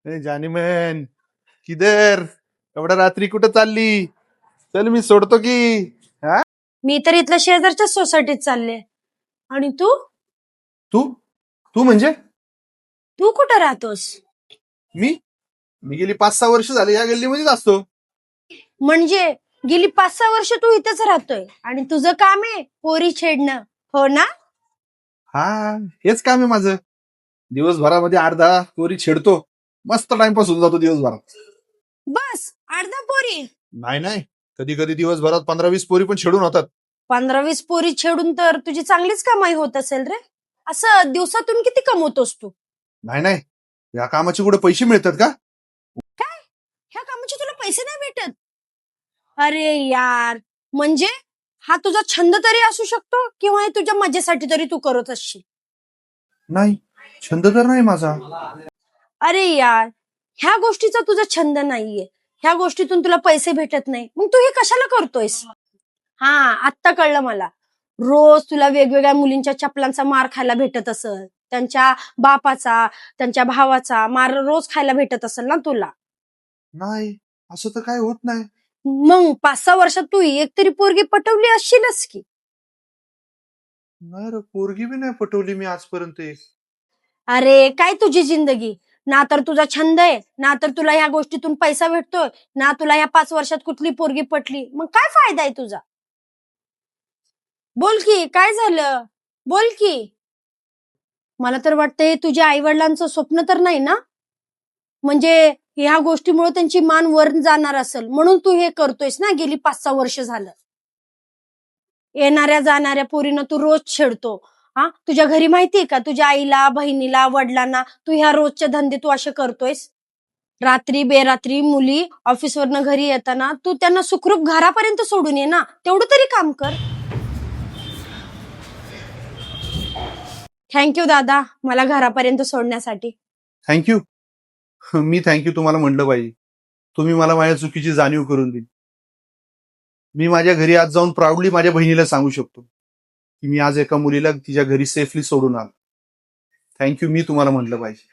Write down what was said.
ए जानीमन, किधर? एवढ्या रात्री कुठं चालली? चल मी सोडतो की. हा? मी तर इथल्या शेजारच्या सोसायटीत चालले. आणि तू तू तू म्हणजे? तू कुठं राहतोस? मी मी गेली 5-6 वर्ष झाली या गल्लीमध्येच असतो. म्हणजे गेली 5-6 वर्ष तू इथेच राहतोय आणि तुझं काम आहे पोरी छेडणं, हो ना? हा, हेच काम आहे माझं. दिवसभरामध्ये 8-10 पोरी छेडतो. मस्त टाइमपास होऊन जातो दिवसभरात. बस अर्धा पोरी? नाही नाही, कधी कधी दिवसभरात 15-20 पोरी पण छेडून होतात. 15-20 पोरी छेडून तर तुझी चांगलीच कमाई होत असेल रे. असं दिवसातून किती कमवतोस तू? नाही नाही, या कामाचे कुठे पैसे मिळतात का? काय? ह्या कामाचे तुला पैसे नाही भेटत? अरे यार, म्हणजे हा तुझा छंद तरी असू शकतो किंवा हे तुझ्या मजेसाठी तरी तू करत असशील. नाही, छंद तर नाही माझा. अरे यार, ह्या गोष्टीचा तुझा छंद नाहीये, ह्या गोष्टीतून तुला पैसे भेटत नाही, मग तू हे कशाला करतोयस? हा, आत्ता कळलं मला. रोज तुला वेगवेगळ्या मुलींच्या चपलांचा मार खायला भेटत असेल, त्यांच्या बापाचा, त्यांच्या भावाचा मार रोज खायला भेटत असेल ना तुला. नाही, असं तर काय होत नाही. मग 5-6 वर्षात तू एक तरी पोरगी पटवली असशीलच की. नाही रे, पोरगी बी नाही पटवली मी आजपर्यंत एक. अरे काय तुझी जिंदगी, ना तर तुझा छंद आहे, ना तर तुला ह्या गोष्टीतून पैसा भेटतोय, ना तुला ह्या 5 वर्षात कुठली पोरगी पटली, मग काय फायदा आहे तुझा? बोल की काय झालं, बोल की. मला तर वाटतंय तुझ्या आई वडिलांचं स्वप्न तर नाही ना, म्हणजे ह्या गोष्टीमुळे त्यांची मान वर जाणार असेल म्हणून तू हे करतोयस ना गेली 5-6 वर्ष झालं. येणाऱ्या जाणाऱ्या पोरींना तू रोज छेडतो. हा, तुझ्या घरी माहितीये का तुझ्या आईला, बहिणीला, वडिलांना तू ह्या रोजचे धंदे तू असे करतोयस? रात्री बेरात्री मुली ऑफिसवरनं घरी येताना तू त्यांना सुखरूप घरापर्यंत सोडून ये ना, तेवढं तरी काम कर. थँक्यू दादा, मला घरापर्यंत सोडण्यासाठी. थँक्यू. मी थँक्यू तुम्हाला म्हणलं पाहिजे. तुम्ही मला माझ्या चुकीची जाणीव करून दिली. मी माझ्या घरी आज जाऊन प्राऊडली माझ्या बहिणीला सांगू शकतो की मी आज एका मुलीला तिच्या घरी सेफली सोडून आलो. थँक्यू, मी तुम्हाला म्हटलं पाहिजे.